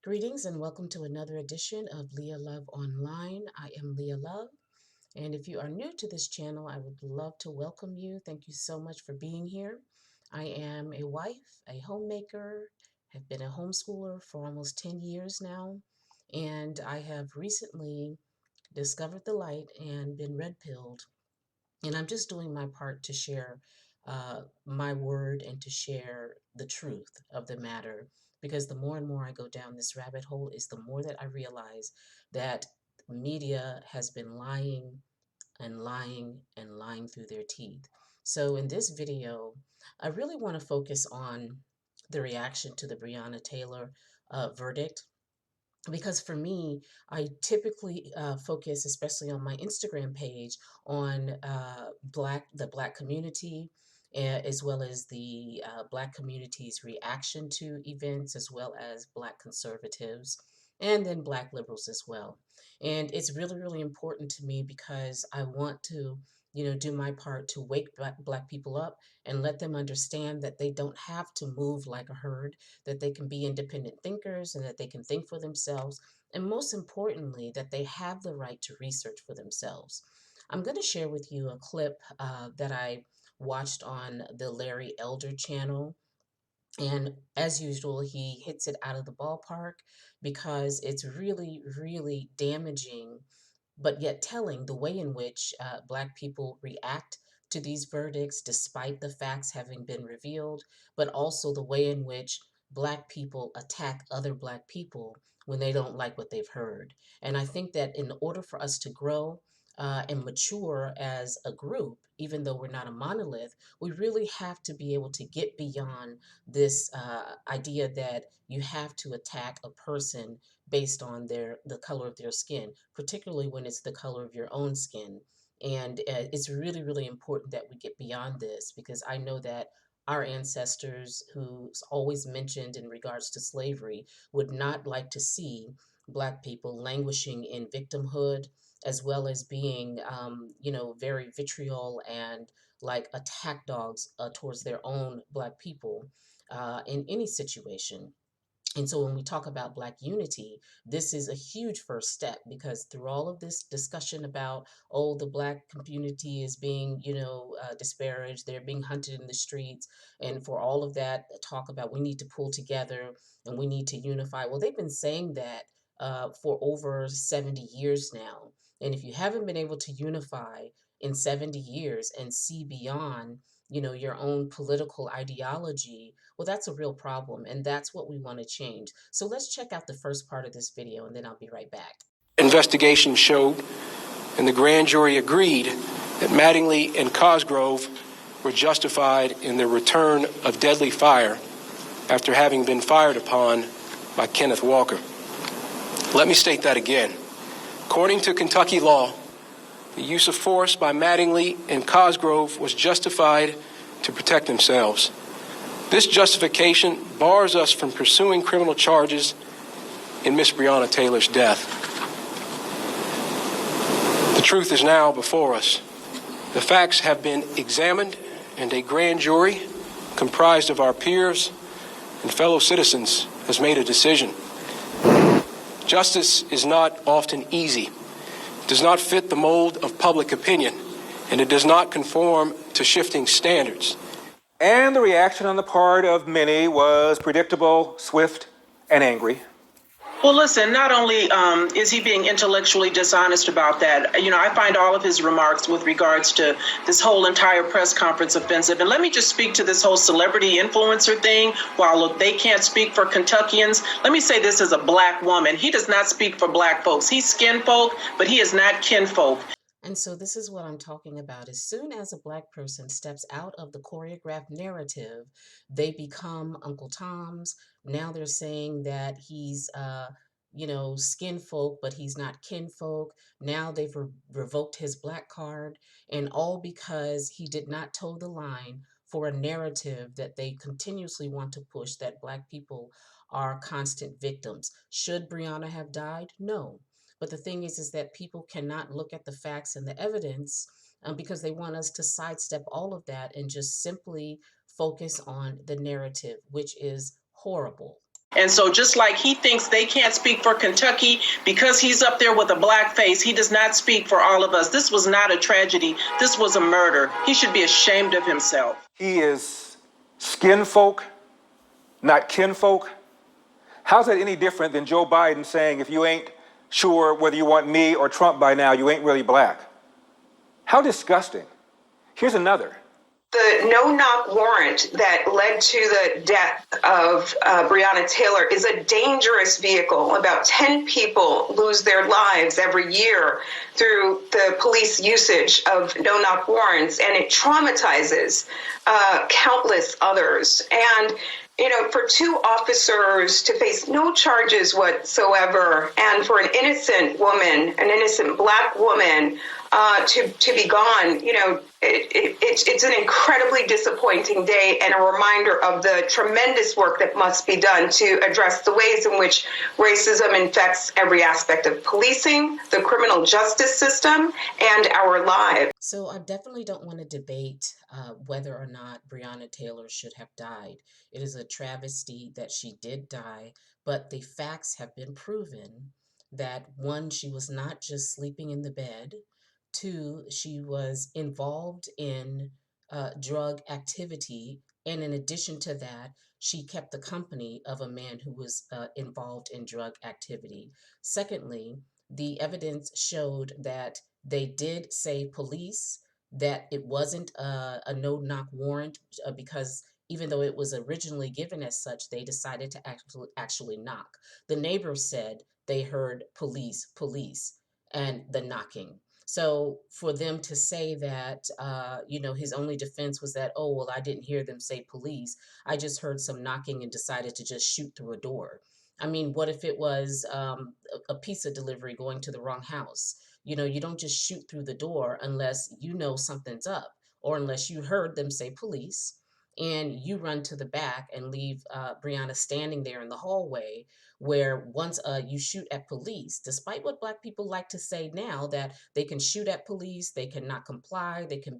Greetings and welcome to another edition of Leah Love Online. I am Leah Love, and if you are new to this channel, I would love to welcome you. Thank you so much for being here. I am a wife, a homemaker, have been a homeschooler for almost 10 years now, and I have recently discovered the light and been red-pilled, and I'm just doing my part to share my word and to share the truth of the matter. Because the more and more I go down this rabbit hole, is the more that I realize that media has been lying and lying and lying through their teeth. So in this video, I really want to focus on the reaction to the Breonna Taylor verdict, because for me, I typically focus, especially on my Instagram page, on the Black community, as well as the Black community's reaction to events, as well as Black conservatives, and then Black liberals as well. And it's really, really important to me because I want to, do my part to wake Black people up and let them understand that they don't have to move like a herd, that they can be independent thinkers and that they can think for themselves. And most importantly, that they have the right to research for themselves. I'm going to share with you a clip that I watched on the Larry Elder channel. And as usual, he hits it out of the ballpark because it's really, really damaging, but yet telling the way in which Black people react to these verdicts, despite the facts having been revealed, but also the way in which Black people attack other Black people when they don't like what they've heard. And I think that in order for us to grow and mature as a group, even though we're not a monolith, we really have to be able to get beyond this idea that you have to attack a person based on the color of their skin, particularly when it's the color of your own skin. And it's really, really important that we get beyond this, because I know that our ancestors, who's always mentioned in regards to slavery, would not like to see Black people languishing in victimhood, as well as being, very vitriol and like attack dogs towards their own Black people in any situation. And so when we talk about Black unity, this is a huge first step, because through all of this discussion about, oh, the Black community is being, disparaged, they're being hunted in the streets, and for all of that talk about we need to pull together and we need to unify. Well, they've been saying that for over 70 years now. And if you haven't been able to unify in 70 years and see beyond, your own political ideology, well, that's a real problem, and that's what we want to change. So let's check out the first part of this video, and then I'll be right back. Investigation showed, and the grand jury agreed, that Mattingly and Cosgrove were justified in their return of deadly fire after having been fired upon by Kenneth Walker. Let me state that again. According to Kentucky law, the use of force by Mattingly and Cosgrove was justified to protect themselves. This justification bars us from pursuing criminal charges in Miss Breonna Taylor's death. The truth is now before us. The facts have been examined, and a grand jury comprised of our peers and fellow citizens has made a decision. Justice is not often easy. It does not fit the mold of public opinion, and it does not conform to shifting standards. And the reaction on the part of many was predictable, swift, and angry. Well, listen, not only is he being intellectually dishonest about that, I find all of his remarks with regards to this whole entire press conference offensive. And let me just speak to this whole celebrity influencer thing. While they can't speak for Kentuckians, let me say this as a Black woman. He does not speak for Black folks. He's skin folk, but he is not kinfolk. And so this is what I'm talking about. As soon as a Black person steps out of the choreographed narrative, they become Uncle Toms. Now they're saying that he's, skin folk, but he's not kinfolk. Now they've revoked his Black card, and all because he did not toe the line for a narrative that they continuously want to push, that Black people are constant victims. Should Breonna have died? No. But the thing is that people cannot look at the facts and the evidence, because they want us to sidestep all of that and just simply focus on the narrative, which is horrible. And so just like he thinks they can't speak for Kentucky because he's up there with a black face, he does not speak for all of us. This was not a tragedy. This was a murder. He should be ashamed of himself. He is skin folk, not kinfolk. How's that any different than Joe Biden saying, if you ain't sure whether you want me or Trump by now, you ain't really black? How disgusting. Here's another. The no-knock warrant that led to the death of Breonna Taylor is a dangerous vehicle. About 10 people lose their lives every year through the police usage of no-knock warrants, and it traumatizes countless others. And for two officers to face no charges whatsoever, and for an innocent woman, an innocent black woman, to be gone, it's an incredibly disappointing day and a reminder of the tremendous work that must be done to address the ways in which racism infects every aspect of policing, the criminal justice system, and our lives. So I definitely don't want to debate whether or not Breonna Taylor should have died. It is a travesty that she did die, but the facts have been proven that one, she was not just sleeping in the bed. Two, she was involved in drug activity. And in addition to that, she kept the company of a man who was involved in drug activity. Secondly, the evidence showed that they did say police, that it wasn't a no-knock warrant because even though it was originally given as such, they decided to actually knock. The neighbors said they heard police, and the knocking. So for them to say that, his only defense was that, oh, well, I didn't hear them say police. I just heard some knocking and decided to just shoot through a door. I mean, what if it was a pizza delivery going to the wrong house? You don't just shoot through the door unless you know something's up or unless you heard them say police and you run to the back and leave Breonna standing there in the hallway where once you shoot at police, despite what Black people like to say now, that they can shoot at police, they cannot comply, they can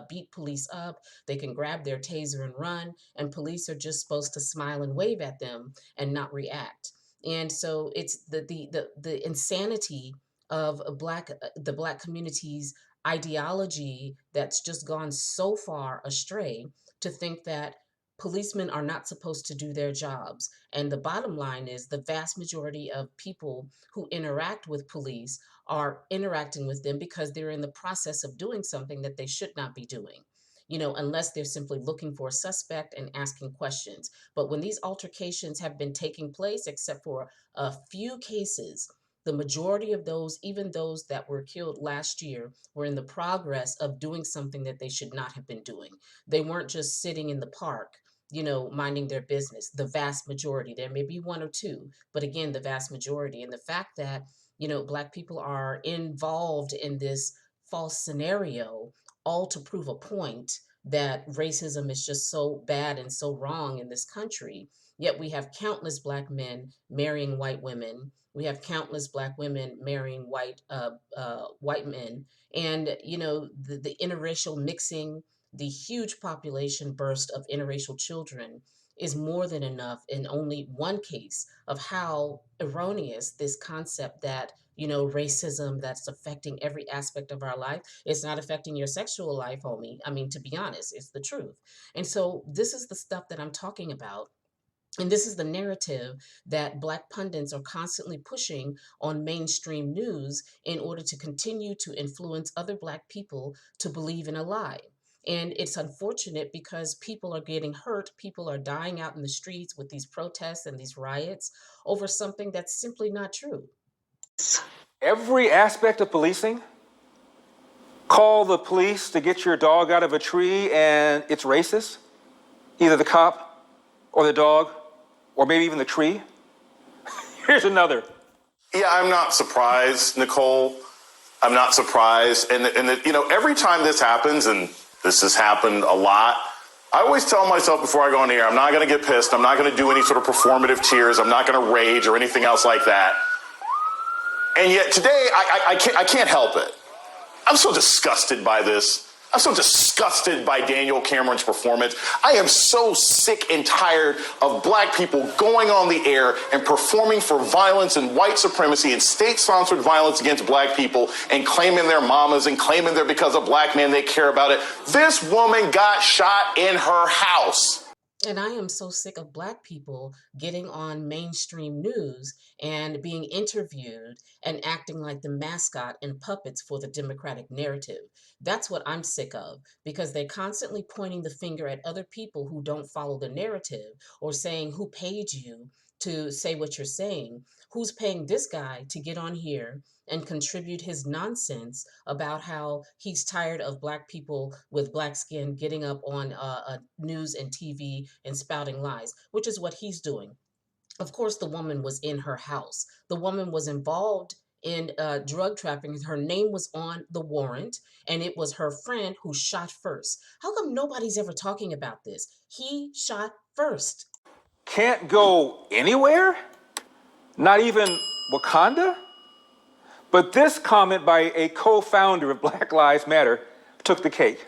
beat police up, they can grab their taser and run, and police are just supposed to smile and wave at them and not react. And so it's the insanity of the Black community's ideology that's just gone so far astray to think that policemen are not supposed to do their jobs. And the bottom line is the vast majority of people who interact with police are interacting with them because they're in the process of doing something that they should not be doing. Unless they're simply looking for a suspect and asking questions. But when these altercations have been taking place, except for a few cases, the majority of those, even those that were killed last year, were in the progress of doing something that they should not have been doing. They weren't just sitting in the park, minding their business. The vast majority, there may be one or two, but again, the vast majority. And the fact that, Black people are involved in this false scenario, all to prove a point that racism is just so bad and so wrong in this country. Yet we have countless Black men marrying white women. We have countless Black women marrying white men, and the interracial mixing, the huge population burst of interracial children is more than enough in only one case of how erroneous this concept that racism that's affecting every aspect of our life. It's not affecting your sexual life, homie. I mean, to be honest, it's the truth. And so this is the stuff that I'm talking about. And this is the narrative that Black pundits are constantly pushing on mainstream news in order to continue to influence other Black people to believe in a lie. And it's unfortunate because people are getting hurt. People are dying out in the streets with these protests and these riots over something that's simply not true. Every aspect of policing, call the police to get your dog out of a tree and it's racist, either the cop or the dog, or maybe even the tree. Here's another. Yeah, I'm not surprised, Nicole. I'm not surprised. And every time this happens, and this has happened a lot, I always tell myself before I go in here, I'm not going to get pissed. I'm not going to do any sort of performative tears. I'm not going to rage or anything else like that. And yet today, I can't help it. I'm so disgusted by this. I'm so disgusted by Daniel Cameron's performance. I am so sick and tired of black people going on the air and performing for violence and white supremacy and state-sponsored violence against black people and claiming their mamas and claiming they're because of black men, they care about it. This woman got shot in her house. And I am so sick of black people getting on mainstream news and being interviewed and acting like the mascot and puppets for the Democratic narrative. That's what I'm sick of, because they're constantly pointing the finger at other people who don't follow the narrative, or saying, who paid you to say what you're saying? Who's paying this guy to get on here and contribute his nonsense about how he's tired of black people with black skin getting up on news and TV and spouting lies, which is what he's doing. Of course, the woman was in her house. The woman was involved in drug trafficking. Her name was on the warrant, and it was her friend who shot first. How come nobody's ever talking about this? He shot first. Can't go anywhere? Not even Wakanda? But this comment by a co-founder of Black Lives Matter took the cake.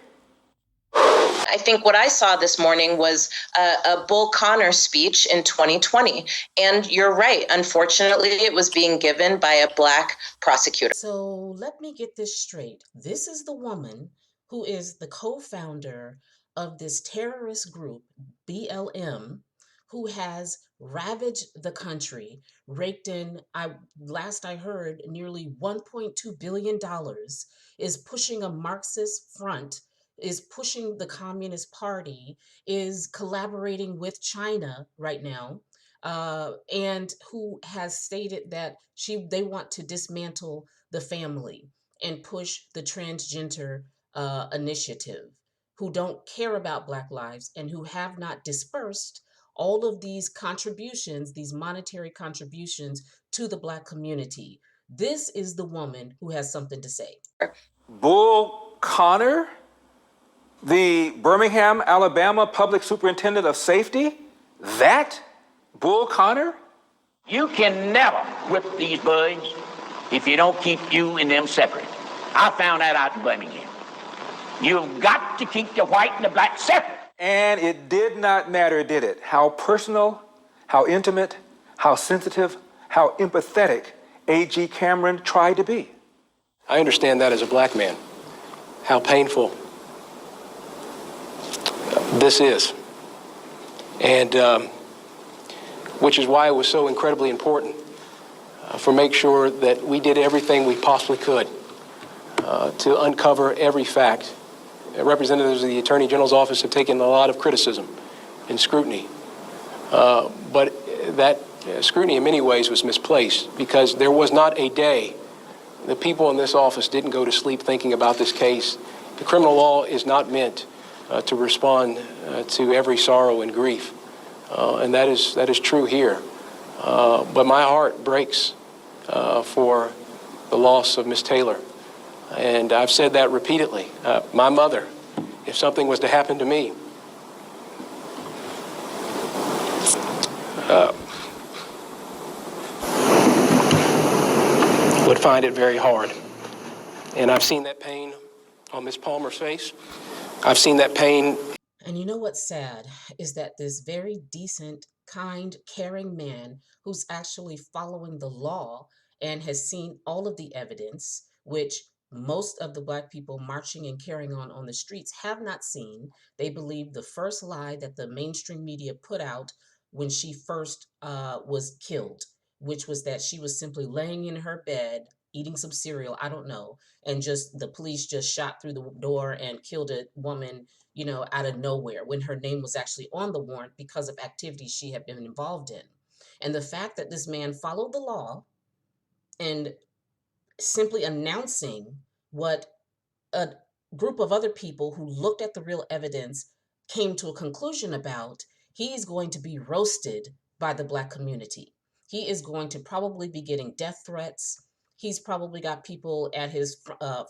I think what I saw this morning was a Bull Connor speech in 2020. And you're right. Unfortunately, it was being given by a black prosecutor. So let me get this straight. This is the woman who is the co-founder of this terrorist group, BLM, who has ravaged the country, raked in, last I heard, nearly $1.2 billion, is pushing a Marxist front, is pushing the Communist Party, is collaborating with China right now, and who has stated that they want to dismantle the family and push the transgender initiative, who don't care about Black lives, and who have not dispersed all of these contributions, these monetary contributions to the Black community. This is the woman who has something to say. Bull Connor, the Birmingham, Alabama Public Superintendent of Safety? That Bull Connor? You can never whip these boys if you don't keep you and them separate. I found that out in Birmingham. You've got to keep the white and the black separate. And it did not matter, did it? How personal, how intimate, how sensitive, how empathetic A.G. Cameron tried to be. I understand that as a black man, how painful this is. And which is why it was so incredibly important for make sure that we did everything we possibly could to uncover every fact. Representatives of the Attorney General's office have taken a lot of criticism and scrutiny, but that scrutiny in many ways was misplaced, because there was not a day the people in this office didn't go to sleep thinking about this case. The criminal law is not meant to respond to every sorrow and grief, and that is true here. But my heart breaks for the loss of Miss Taylor. And I've said that repeatedly. My mother, if something was to happen to me, would find it very hard. And I've seen that pain on Miss Palmer's face. I've seen that pain. And you know what's sad is that this very decent, kind, caring man who's actually following the law and has seen all of the evidence, which most of the Black people marching and carrying on the streets have not seen. They believe the first lie that the mainstream media put out when she first was killed, which was that she was simply laying in her bed, eating some cereal, I don't know, and just the police just shot through the door and killed a woman, out of nowhere, when her name was actually on the warrant because of activities she had been involved in. And the fact that this man followed the law and simply announcing what a group of other people who looked at the real evidence came to a conclusion about, he's going to be roasted by the Black community. He is going to probably be getting death threats. He's probably got people at his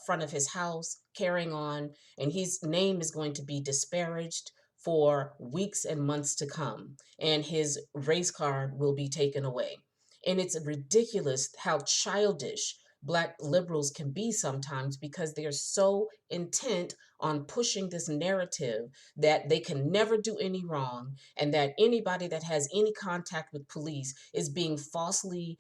front of his house carrying on, and his name is going to be disparaged for weeks and months to come, and his race card will be taken away. And it's ridiculous how childish Black liberals can be sometimes, because they're so intent on pushing this narrative that they can never do any wrong, and that anybody that has any contact with police is being falsely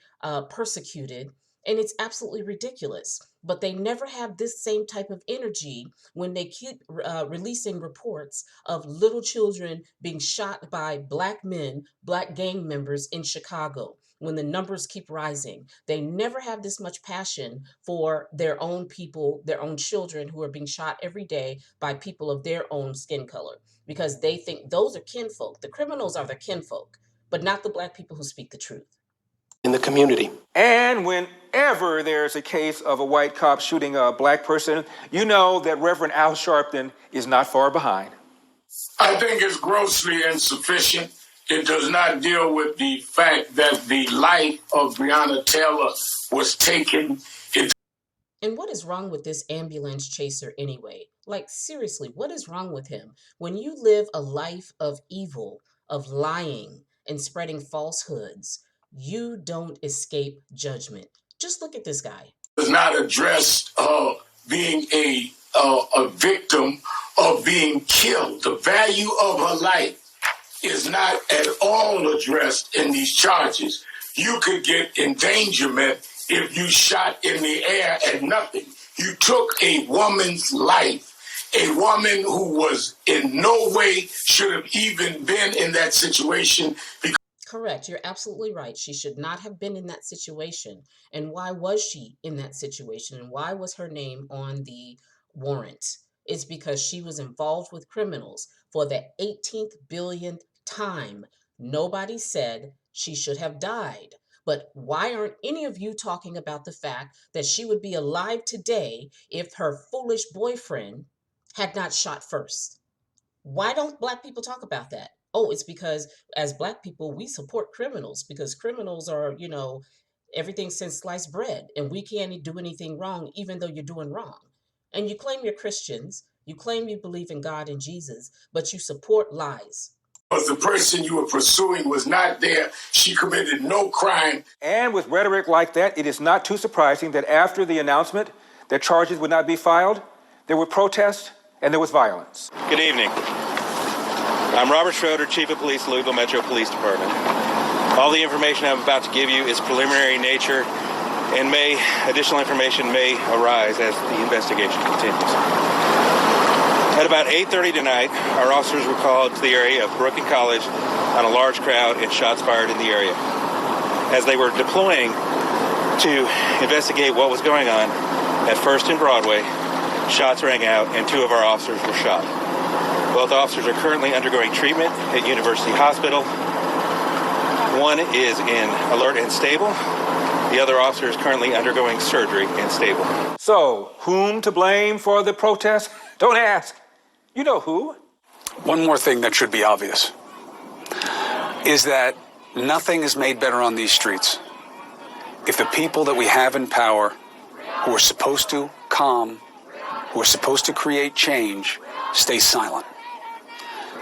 persecuted. And it's absolutely ridiculous. But they never have this same type of energy when they keep releasing reports of little children being shot by Black men, Black gang members in Chicago. When the numbers keep rising, they never have this much passion for their own people, their own children who are being shot every day by people of their own skin color, because they think those are kinfolk. The criminals are their kinfolk, but not the Black people who speak the truth in the community. And whenever there's a case of a white cop shooting a black person, you know that Reverend Al Sharpton is not far behind. I think it's grossly insufficient. It does not deal with the fact that the life of Breonna Taylor was taken. And what is wrong with this ambulance chaser anyway? Like, seriously, what is wrong with him? When you live a life of evil, of lying, and spreading falsehoods, you don't escape judgment. Just look at this guy. Does not address being a victim of being killed. The value of her life is not at all addressed in these charges. You could get endangerment if you shot in the air at nothing. You took a woman's life, a woman who was in no way should have even been in that situation. Correct. You're absolutely right. She should not have been in that situation. And why was she in that situation? And why was her name on the warrant? It's because she was involved with criminals for the 18th billionth time. Nobody said she should have died. But why aren't any of you talking about the fact that she would be alive today if her foolish boyfriend had not shot first? Why don't Black people talk about that? Oh, it's because as Black people, we support criminals, because criminals are, everything since sliced bread, and we can't do anything wrong, even though you're doing wrong. And you claim you're Christians, you claim you believe in God and Jesus, but you support lies. Because the person you were pursuing was not there. She committed no crime. And with rhetoric like that, it is not too surprising that after the announcement that charges would not be filed, there were protests and there was violence. Good evening. I'm Robert Schroeder, Chief of Police, Louisville Metro Police Department. All the information I'm about to give you is preliminary in nature, and additional information may arise as the investigation continues. At about 8:30 tonight, our officers were called to the area of Brook and College on a large crowd and shots fired in the area. As they were deploying to investigate what was going on at First and Broadway, shots rang out and two of our officers were shot. Both officers are currently undergoing treatment at University Hospital. One is in alert and stable. The other officer is currently undergoing surgery and stable. So, whom to blame for the protest? Don't ask. You know who. One more thing that should be obvious is that nothing is made better on these streets if the people that we have in power, who are supposed to calm, who are supposed to create change, stay silent.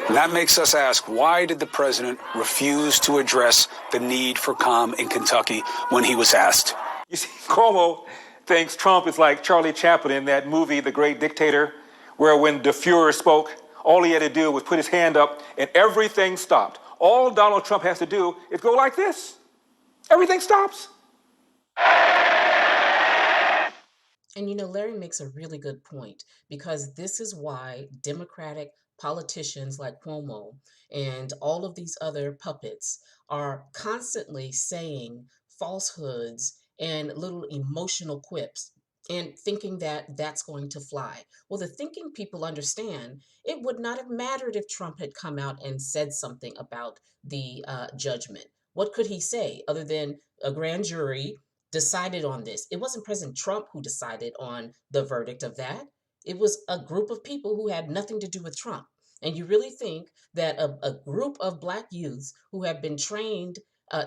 And that makes us ask, why did the president refuse to address the need for calm in Kentucky when he was asked? You see, Cuomo thinks Trump is like Charlie Chaplin in that movie, The Great Dictator, where when the Fuhrer spoke, all he had to do was put his hand up and everything stopped. All Donald Trump has to do is go like this. Everything stops. And Larry makes a really good point, because this is why Democratic politicians like Cuomo and all of these other puppets are constantly saying falsehoods and little emotional quips and thinking that that's going to fly. Well, the thinking people understand it would not have mattered if Trump had come out and said something about the judgment. What could he say other than a grand jury decided on this? It wasn't President Trump who decided on the verdict of that. It was a group of people who had nothing to do with Trump. And you really think that a group of Black youths who have been trained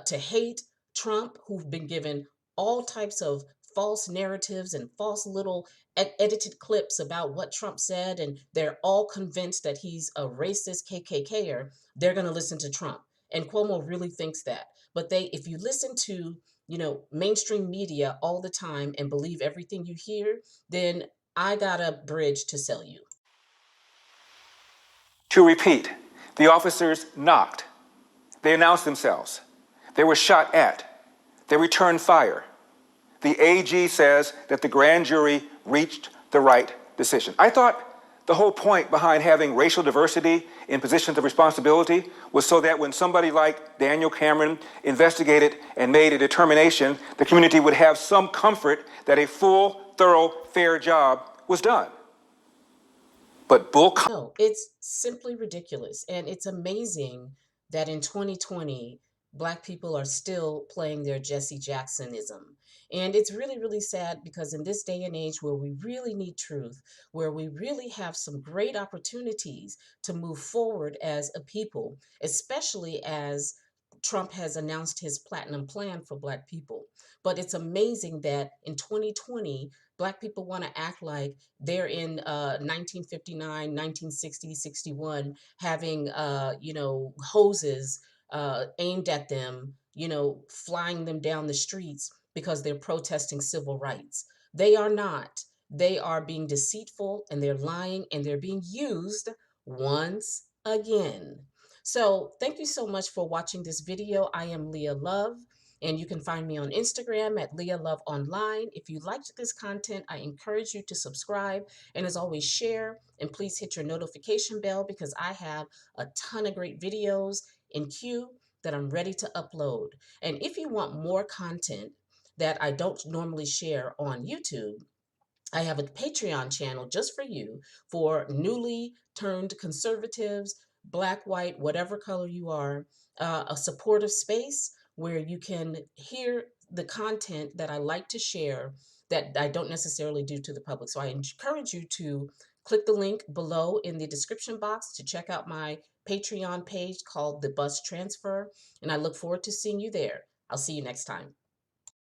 to hate Trump, who've been given all types of false narratives and false little edited clips about what Trump said, and they're all convinced that he's a racist KKKer, they're going to listen to Trump. And Cuomo really thinks that. But if you listen to mainstream media all the time and believe everything you hear, then I got a bridge to sell you. To repeat, the officers knocked. They announced themselves. They were shot at. They returned fire. The AG says that the grand jury reached the right decision. I thought the whole point behind having racial diversity in positions of responsibility was so that when somebody like Daniel Cameron investigated and made a determination, the community would have some comfort that a full, thorough, fair job was done. But No, it's simply ridiculous. And it's amazing that in 2020, Black people are still playing their Jesse Jacksonism. And it's really, really sad because in this day and age where we really need truth, where we really have some great opportunities to move forward as a people, especially as Trump has announced his platinum plan for Black people. But it's amazing that in 2020, Black people want to act like they're in 1959, 1960, 61, having, hoses aimed at them, flying them down the streets because they're protesting civil rights. They are not. They are being deceitful and they're lying and they're being used once again. So thank you so much for watching this video. I am Leah Love. And you can find me on Instagram at LeahLoveOnline. If you liked this content, I encourage you to subscribe. And as always, share. And please hit your notification bell because I have a ton of great videos in queue that I'm ready to upload. And if you want more content that I don't normally share on YouTube, I have a Patreon channel just for you for newly turned conservatives, Black, white, whatever color you are, a supportive space where you can hear the content that I like to share that I don't necessarily do to the public. So I encourage you to click the link below in the description box to check out my Patreon page called The Bus Transfer. And I look forward to seeing you there. I'll see you next time.